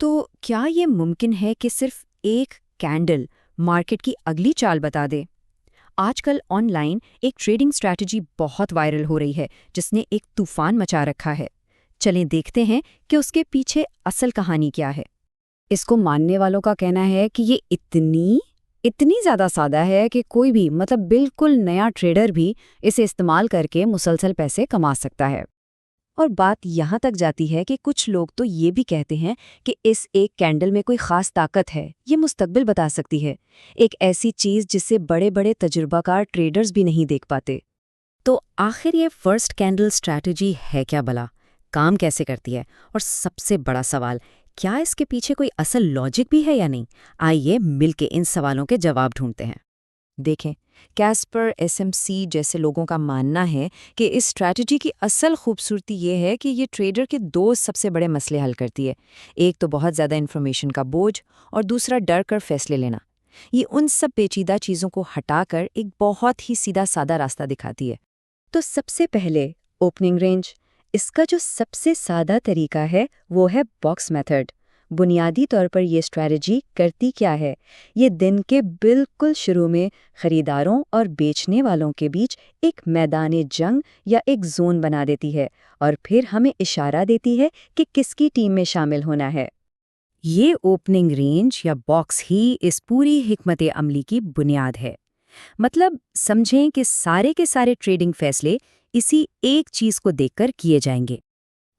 تو کیا یہ ممکن ہے کہ صرف ایک کینڈل مارکیٹ کی اگلی چال بتا دے؟ آج کل آن لائن ایک ٹریڈنگ اسٹریٹجی بہت وائرل ہو رہی ہے جس نے ایک طوفان مچا رکھا ہے۔ چلیں دیکھتے ہیں کہ اس کے پیچھے اصل کہانی کیا ہے۔ اس کو ماننے والوں کا کہنا ہے کہ یہ اتنی زیادہ سادہ ہے کہ کوئی بھی بالکل نیا ٹریڈر بھی اسے استعمال کر کے مسلسل پیسے کما سکتا ہے۔ اور بات یہاں تک جاتی ہے کہ کچھ لوگ تو یہ بھی کہتے ہیں کہ اس ایک کینڈل میں کوئی خاص طاقت ہے، یہ مستقبل بتا سکتی ہے، ایک ایسی چیز جسے بڑے بڑے تجربہ کار ٹریڈرز بھی نہیں دیکھ پاتے۔ تو آخر یہ فرسٹ کینڈل اسٹریٹجی ہے کیا بلا؟ کام کیسے کرتی ہے؟ اور سب سے بڑا سوال، کیا اس کے پیچھے کوئی اصل لاجک بھی ہے یا نہیں؟ آئیے مل کے ان سوالوں کے جواب ڈھونڈتے ہیں۔ دیکھیں، کیسپر SMC جیسے لوگوں کا ماننا ہے کہ اس اسٹریٹجی کی اصل خوبصورتی یہ ہے کہ یہ ٹریڈر کے دو سب سے بڑے مسئلے حل کرتی ہے، ایک تو بہت زیادہ انفارمیشن کا بوجھ اور دوسرا ڈر کر فیصلے لینا۔ یہ ان سب پیچیدہ چیزوں کو ہٹا کر ایک بہت ہی سیدھا سادہ راستہ دکھاتی ہے۔ تو سب سے پہلے اوپننگ رینج، اس کا جو سب سے سادہ طریقہ ہے وہ ہے باکس میتھڈ۔ بنیادی طور پر یہ اسٹریٹجی کرتی کیا ہے؟ یہ دن کے بالکل شروع میں خریداروں اور بیچنے والوں کے بیچ ایک میدان جنگ یا ایک زون بنا دیتی ہے، اور پھر ہمیں اشارہ دیتی ہے کہ کس کی ٹیم میں شامل ہونا ہے۔ یہ اوپننگ رینج یا باکس ہی اس پوری حکمت عملی کی بنیاد ہے۔ سمجھیں کہ سارے کے سارے ٹریڈنگ فیصلے اسی ایک چیز کو دیکھ کر کیے جائیں گے۔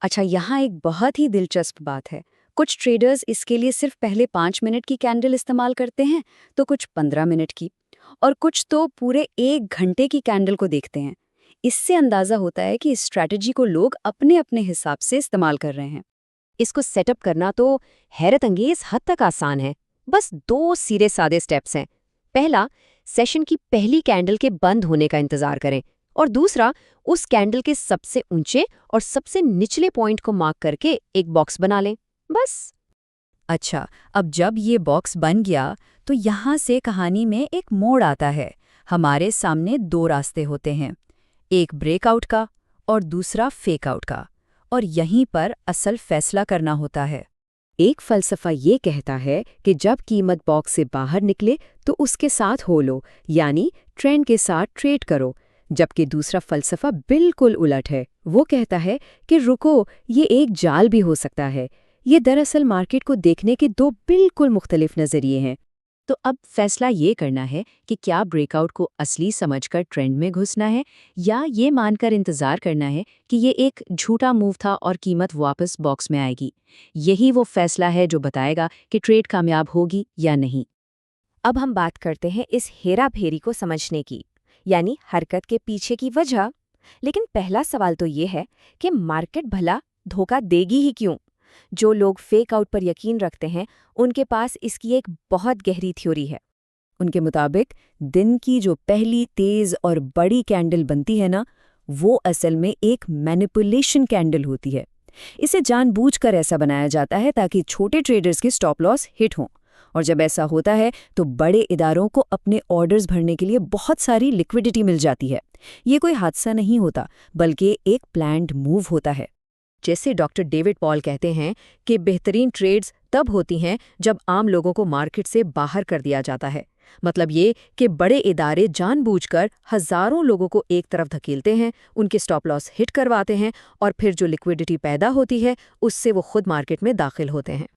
اچھا، یہاں ایک بہت ہی دلچسپ بات ہے۔ کچھ ٹریڈرز اس کے لیے صرف پہلے 5 منٹ کی کینڈل استعمال کرتے ہیں، تو کچھ 15 منٹ کی، اور کچھ تو پورے 1 گھنٹے کی کینڈل کو دیکھتے ہیں۔ اس سے اندازہ ہوتا ہے کہ اس اسٹریٹجی کو لوگ اپنے اپنے حساب سے استعمال کر رہے ہیں۔ اس کو سیٹ اپ کرنا تو حیرت انگیز حد تک آسان ہے۔ بس 2 سیدھے سادے سٹیپس ہیں۔ پہلا، سیشن کی پہلی کینڈل کے بند ہونے کا انتظار کریں، اور دوسرا، اس کینڈل کے سب سے اونچے اور سب سے نچلے پوائنٹ کو مارک کر کے ایک باکس بنا لیں، بس۔ اچھا، اب جب یہ باکس بن گیا تو یہاں سے کہانی میں ایک موڑ آتا ہے۔ ہمارے سامنے 2 راستے ہوتے ہیں، ایک بریک آؤٹ کا اور دوسرا فیک آؤٹ کا، اور یہیں پر اصل فیصلہ کرنا ہوتا ہے۔ ایک فلسفہ یہ کہتا ہے کہ جب قیمت باکس سے باہر نکلے تو اس کے ساتھ ہو لو، یعنی ٹرینڈ کے ساتھ ٹریڈ کرو، جبکہ دوسرا فلسفہ بالکل الٹ ہے۔ وہ کہتا ہے کہ رکو، یہ ایک جال بھی ہو سکتا ہے۔ یہ دراصل مارکیٹ کو دیکھنے کے 2 بالکل مختلف نظریے ہیں۔ تو اب فیصلہ یہ کرنا ہے کہ کیا بریک آؤٹ کو اصلی سمجھ کر ٹرینڈ میں گھسنا ہے، یا یہ مان کر انتظار کرنا ہے کہ یہ ایک جھوٹا موو تھا اور قیمت واپس باکس میں آئے گی۔ یہی وہ فیصلہ ہے جو بتائے گا کہ ٹریڈ کامیاب ہوگی یا نہیں۔ اب ہم بات کرتے ہیں اس ہیرا پھیری کو سمجھنے کی، یعنی حرکت کے پیچھے کی وجہ۔ لیکن پہلا سوال تو یہ ہے کہ مارکیٹ بھلا دھوکہ دے گی ہی کیوں؟ جو لوگ فیک آؤٹ پر یقین رکھتے ہیں ان کے پاس اس کی ایک بہت گہری تھیوری ہے۔ ان کے مطابق دن کی جو پہلی تیز اور بڑی کینڈل بنتی ہے نا، وہ اصل میں ایک مینیپولیشن کینڈل ہوتی ہے۔ اسے جان بوجھ کر ایسا بنایا جاتا ہے تاکہ چھوٹے ٹریڈرز کے سٹاپ لاس ہٹ ہوں، اور جب ایسا ہوتا ہے تو بڑے اداروں کو اپنے آرڈرز بھرنے کے لیے بہت ساری لیکوڈیٹی مل جاتی ہے۔ یہ کوئی حادثہ نہیں ہوتا، بلکہ ایک پلانڈ موو ہوتا ہے۔ جیسے ڈاکٹر ڈیوڈ پال کہتے ہیں کہ بہترین ٹریڈز تب ہوتی ہیں جب عام لوگوں کو مارکیٹ سے باہر کر دیا جاتا ہے۔ مطلب یہ کہ بڑے ادارے جان بوجھ کر ہزاروں لوگوں کو ایک طرف دھکیلتے ہیں، ان کے سٹاپ لاس ہٹ کرواتے ہیں، اور پھر جو لیکوڈیٹی پیدا ہوتی ہے اس سے وہ خود مارکیٹ میں داخل ہوتے ہیں۔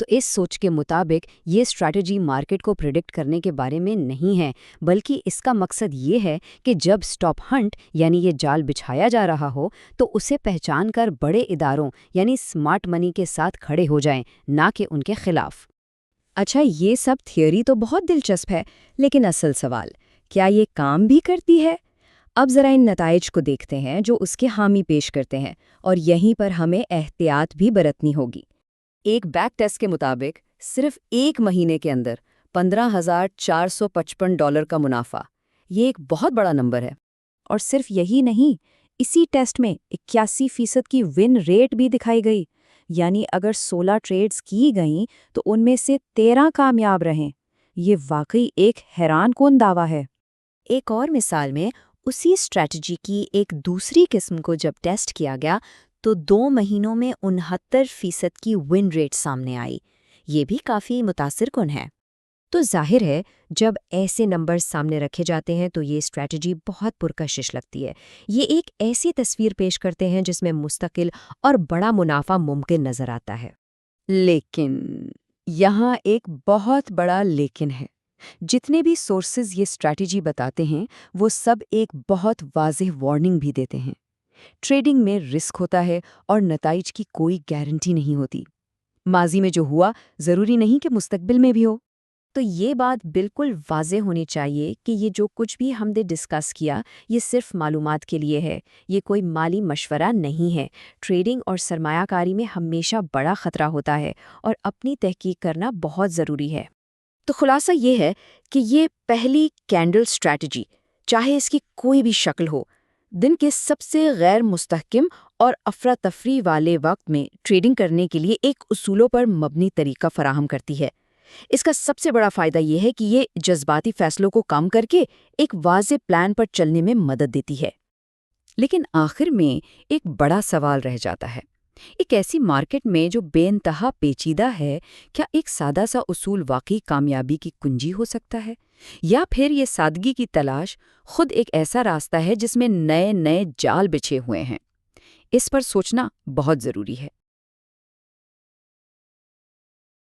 تو اس سوچ کے مطابق یہ اسٹریٹجی مارکیٹ کو پریڈکٹ کرنے کے بارے میں نہیں ہے، بلکہ اس کا مقصد یہ ہے کہ جب سٹاپ ہنٹ یعنی یہ جال بچھایا جا رہا ہو تو اسے پہچان کر بڑے اداروں یعنی سمارٹ منی کے ساتھ کھڑے ہو جائیں، نہ کہ ان کے خلاف۔ اچھا، یہ سب تھیوری تو بہت دلچسپ ہے، لیکن اصل سوال، کیا یہ کام بھی کرتی ہے؟ اب ذرا ان نتائج کو دیکھتے ہیں جو اس کے حامی پیش کرتے ہیں، اور یہیں پر ہمیں احتیاط بھی برتنی ہوگی۔ ایک بیک ٹیسٹ کے مطابق صرف 1 مہینے کے اندر $15,455 کا منافع، یہ ایک بہت بڑا نمبر ہے۔ اور صرف یہی نہیں، اسی ٹیسٹ میں 81% کی ون ریٹ بھی دکھائی گئی، یعنی اگر 16 ٹریڈز کی گئیں تو ان میں سے 13 کامیاب رہیں۔ یہ واقعی ایک حیران کن دعویٰ ہے۔ ایک اور مثال میں اسی اسٹریٹجی کی ایک دوسری قسم کو جب ٹیسٹ کیا گیا تو 2 مہینوں میں 69% کی ون ریٹ سامنے آئی۔ یہ بھی کافی متاثر کن ہے۔ تو ظاہر ہے جب ایسے نمبر سامنے رکھے جاتے ہیں تو یہ اسٹریٹجی بہت پرکشش لگتی ہے۔ یہ ایک ایسی تصویر پیش کرتے ہیں جس میں مستقل اور بڑا منافع ممکن نظر آتا ہے۔ لیکن یہاں ایک بہت بڑا لیکن ہے۔ جتنے بھی سورسز یہ اسٹریٹجی بتاتے ہیں وہ سب ایک بہت واضح وارننگ بھی دیتے ہیں۔ ٹریڈنگ میں رسک ہوتا ہے اور نتائج کی کوئی گارنٹی نہیں ہوتی۔ ماضی میں جو ہوا ضروری نہیں کہ مستقبل میں بھی ہو۔ تو یہ بات بالکل واضح ہونی چاہیے کہ یہ جو کچھ بھی ہم نے ڈسکس کیا یہ صرف معلومات کے لیے ہے، یہ کوئی مالی مشورہ نہیں ہے۔ ٹریڈنگ اور سرمایہ کاری میں ہمیشہ بڑا خطرہ ہوتا ہے اور اپنی تحقیق کرنا بہت ضروری ہے۔ تو خلاصہ یہ ہے کہ یہ پہلی کینڈل اسٹریٹجی، چاہے اس کی کوئی بھی شکل ہو، دن کے سب سے غیر مستحکم اور افراتفری والے وقت میں ٹریڈنگ کرنے کے لیے ایک اصولوں پر مبنی طریقہ فراہم کرتی ہے۔ اس کا سب سے بڑا فائدہ یہ ہے کہ یہ جذباتی فیصلوں کو کم کر کے ایک واضح پلان پر چلنے میں مدد دیتی ہے۔ لیکن آخر میں ایک بڑا سوال رہ جاتا ہے۔ ایک ایسی مارکیٹ میں جو بے انتہا پیچیدہ ہے، کیا ایک سادہ سا اصول واقعی کامیابی کی کنجی ہو سکتا ہے؟ یا پھر یہ سادگی کی تلاش خود ایک ایسا راستہ ہے جس میں نئے نئے جال بچھے ہوئے ہیں؟ اس پر سوچنا بہت ضروری ہے۔